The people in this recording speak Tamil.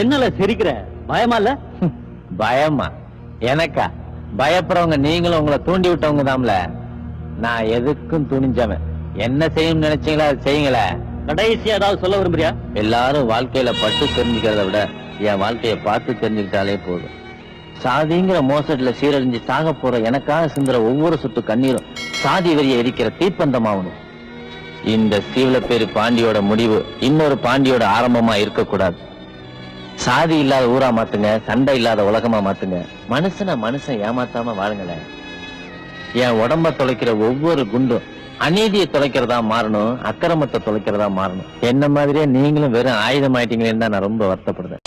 என்னல சிரிக்கிற? பயமா இல்ல? பயமா? எனக்கா? பயப்படுறவங்க நீங்களும் உங்களை தூண்டி விட்டவங்க தான்ல. நான் எதுக்கும் துணிஞ்சவன். என்ன செய்யும் நினைச்சீங்களா அது செய்யுங்களே. கடைசியா ஏதாவது சொல்ல விரும்புறியா? எல்லாரும் வாழ்க்கையில பட்டு தெரிஞ்சுக்கிறத விட என் வாழ்க்கைய பார்த்து தெரிஞ்சுக்கிட்டாலே போதும். சாதிங்கிற மோசடில சீரழிஞ்சு சாக போற எனக்காக சிந்துற ஒவ்வொரு சொட்டு கண்ணீரும் சாதி வெறிய எரிக்கிற தீப்பந்தமாகணும். இந்த சீவலப்பேரி பாண்டியோட முடிவு இன்னொரு பாண்டியோட ஆரம்பமா இருக்கக்கூடாது. சாதி இல்லாத ஊரா மாத்துங்க, சண்டை இல்லாத உலகமா மாத்துங்க. மனுஷன் ஏமாத்தாம வாழுங்களேன். என் உடம்ப தொலைக்கிற ஒவ்வொரு குண்டும் அநீதியை தொலைக்கிறதா மாறணும், அக்கிரமத்தை தொலைக்கிறதா மாறணும். என்ன மாதிரியே நீங்களும் வெறும் ஆயுதம் ஆயிட்டீங்களேன்னு தான் நான் ரொம்ப வருத்தப்படுறேன்.